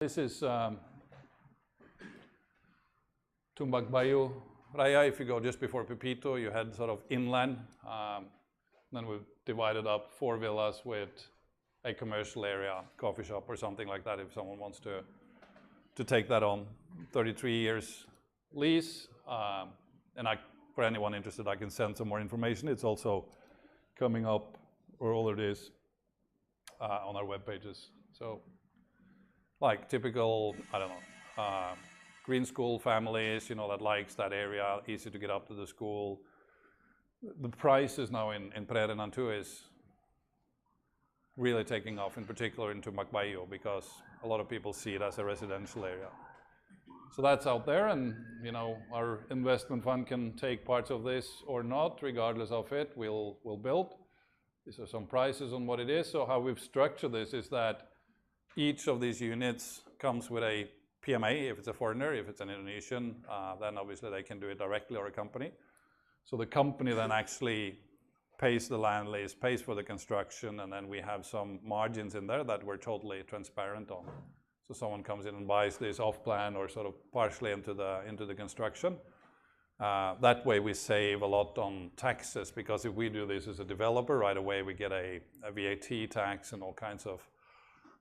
This is Tumbak Bayu Raya. If you go just before Pepito, you head sort of inland. Then we've divided up 4 villas with a commercial area, coffee shop or something like that if someone wants to take that on. 33 years lease. And for anyone interested, I can send some more information. It's also coming up, or all it is, on our web pages. So, like typical, I don't know, green school families, that likes that area, easy to get up to the school. The prices now in Tabanan too is really taking off, in particular into Macbayo, because a lot of people see it as a residential area. So that's out there, and our investment fund can take parts of this or not, regardless of it. We'll build. These are some prices on what it is. So how we've structured this is that each of these units comes with a PMA, if it's a foreigner. If it's an Indonesian, then obviously they can do it directly, or a company. So the company then actually pays the land lease, pays for the construction, and then we have some margins in there that we're totally transparent on. So someone comes in and buys this off plan or sort of partially into the construction. That way we save a lot on taxes, because if we do this as a developer, right away we get a VAT tax and all kinds of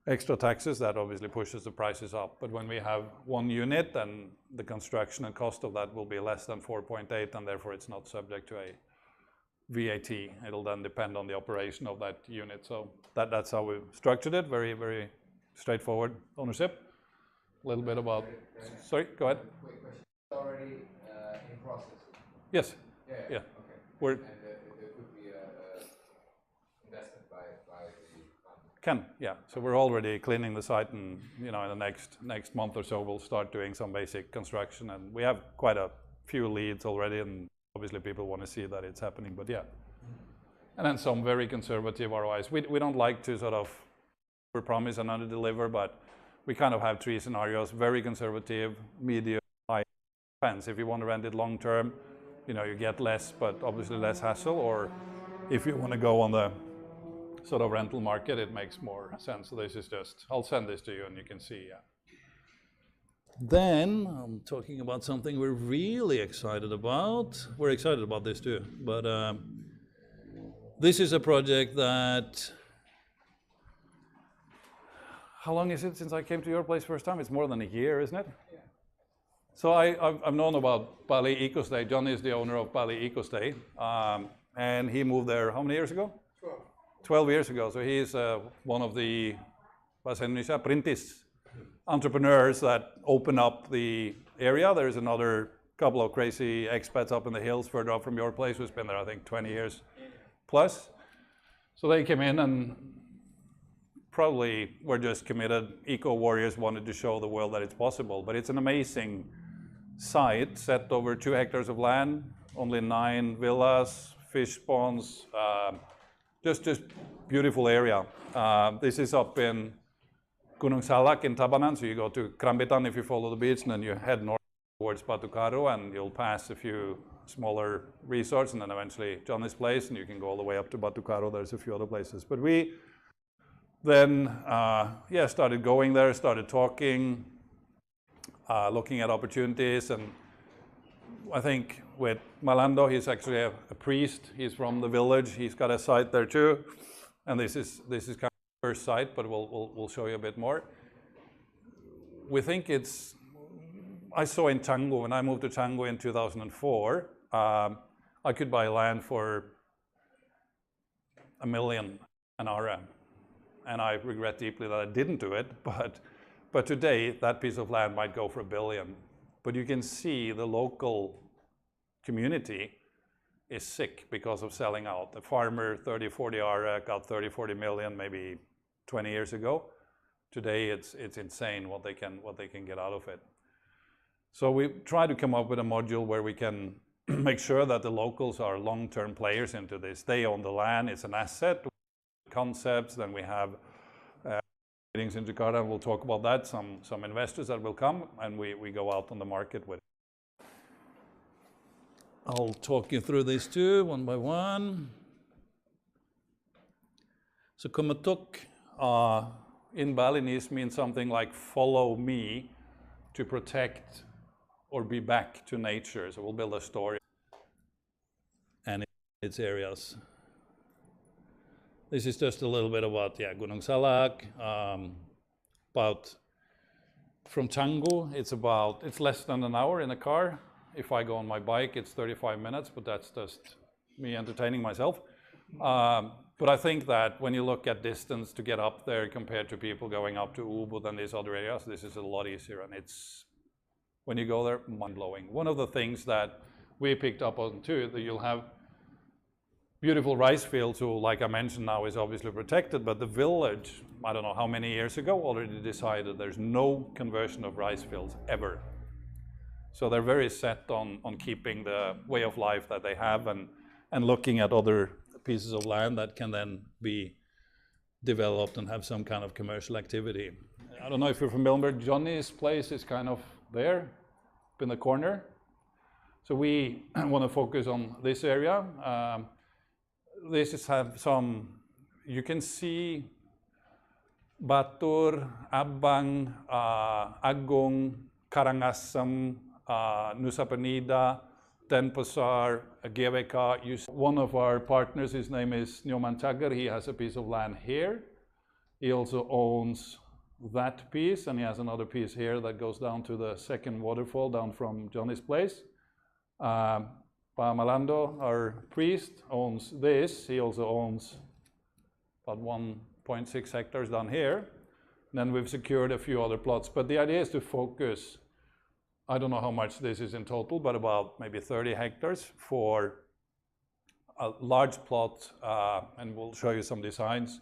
extra taxes that obviously pushes the prices up. But when we have one unit, then the construction and cost of that will be less than 4.8, and therefore it's not subject to a VAT. It'll then depend on the operation of that unit. So that's how we've structured it. Very, very straightforward ownership. A little bit about, sorry, go ahead. Quick question. Already in process? Yes. Yeah. Okay. We're, and there could be a investment by the fund? Can, yeah. So we're already cleaning the site, and in the next month or so we'll start doing some basic construction, and we have quite a few leads already, and obviously people want to see that it's happening, but yeah. And then some very conservative ROIs. We don't like to sort of promise and under-deliver, but we kind of have 3 scenarios: very conservative, medium, high. Depends. If you want to rent it long term, you get less, but obviously less hassle. Or if you want to go on the sort of rental market, it makes more sense. So this is just, I'll send this to you and you can see, yeah. Then I'm talking about something we're really excited about. We're excited about this too, but this is a project that, how long is it since I came to your place first time? It's more than a year, isn't it? Yeah. So I've known about Bali Ecostay. John is the owner of Bali Ecostay, and he moved there how many years ago? 12 years ago. So he's one of the Bahasa Indonesia perintis entrepreneurs that open up the area. There's another couple of crazy expats up in the hills further up from your place who's been there, I think, 20 years plus. So they came in and probably were just committed eco warriors, wanted to show the world that it's possible. But it's an amazing site set over 2 hectares of land, only 9 villas, fish ponds, just beautiful area. This is up in Gunung Salak in Tabanan, so you go to Krambitan if you follow the beach, and then you head north towards Batu Karo, and you'll pass a few smaller resorts, and then eventually Johnny's place, and you can go all the way up to Batu Karo. There's a few other places. But we then, started going there, started talking, looking at opportunities, and I think with Malando, he's actually a priest. He's from the village. He's got a site there too, and this is kind of the first site, but we'll show you a bit more. We think it's. I saw in Canggu, when I moved to Canggu in 2004, I could buy land for $1 million an hour, and I regret deeply that I didn't do it. But today, that piece of land might go for $1 billion. But you can see the local community is sick because of selling out. The farmer, 30, 40 REC, got 30, 40 million maybe 20 years ago. Today, it's insane what they can get out of it. So we try to come up with a module where we can make sure that the locals are long-term players into this. They own the land, it's an asset, concepts, then we have meetings in Jakarta, and we'll talk about that, some investors that will come, and we go out on the market with it. I'll talk you through these two one by one. So Kemetug in Balinese means something like follow me to protect or be back to nature. So we'll build a story and its areas. This is just a little bit about Gunung Salak. About from Canggu, it's less than an hour in a car. If I go on my bike, it's 35 minutes, but that's just me entertaining myself. But I think that when you look at distance to get up there compared to people going up to Ubud and these other areas, this is a lot easier, and it's, when you go there, mind-blowing. One of the things that we picked up on too, that you'll have beautiful rice fields, who, like I mentioned, now is obviously protected, but the village, I don't know how many years ago, already decided there's no conversion of rice fields ever. So they're very set on keeping the way of life that they have and looking at other pieces of land that can then be developed and have some kind of commercial activity. I don't know if you're familiar, Johnny's place is kind of there, up in the corner. So we want to focus on this area. This is have some, you can see Batur, Abang, Agung, Karangasem, Nusa Penida, Denpasar, GWK. One of our partners, his name is Nyoman Chagger. He has a piece of land here. He also owns that piece, and he has another piece here that goes down to the second waterfall down from Johnny's place. Pa Malando, our priest, owns this. He also owns about 1.6 hectares down here. And then we've secured a few other plots, but the idea is to focus, I don't know how much this is in total, but about maybe 30 hectares for a large plot, and we'll show you some designs.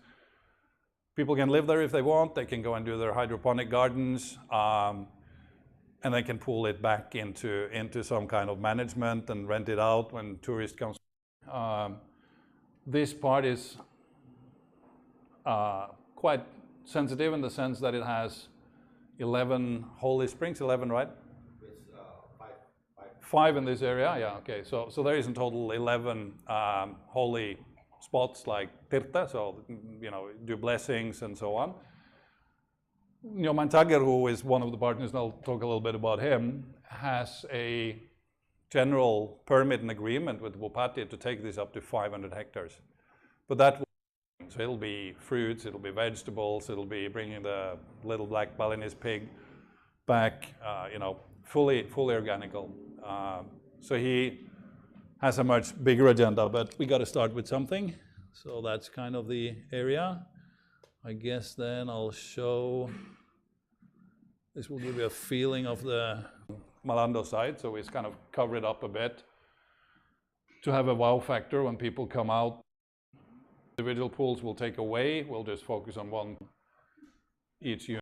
People can live there if they want. They can go and do their hydroponic gardens, and they can pull it back into some kind of management and rent it out when tourists come. This part is quite sensitive in the sense that it has 11 holy springs, 11, right? Five in this area, yeah, okay. So there is in total 11 holy spots like tirta, so, you know, do blessings and so on. Nyoman Chagger, who is one of the partners, and I'll talk a little bit about him, has a general permit and agreement with Bupati to take this up to 500 hectares. But that will, so it'll be fruits, it'll be vegetables, it'll be bringing the little black Balinese pig back, you know, fully organical. So he has a much bigger agenda, but we got to start with something. So that's kind of the area. I guess then I'll show, this will give you a feeling of the Malando side. So it's kind of cover it up a bit to have a wow factor when people come out. Individual pools will take away, we'll just focus on one each unit.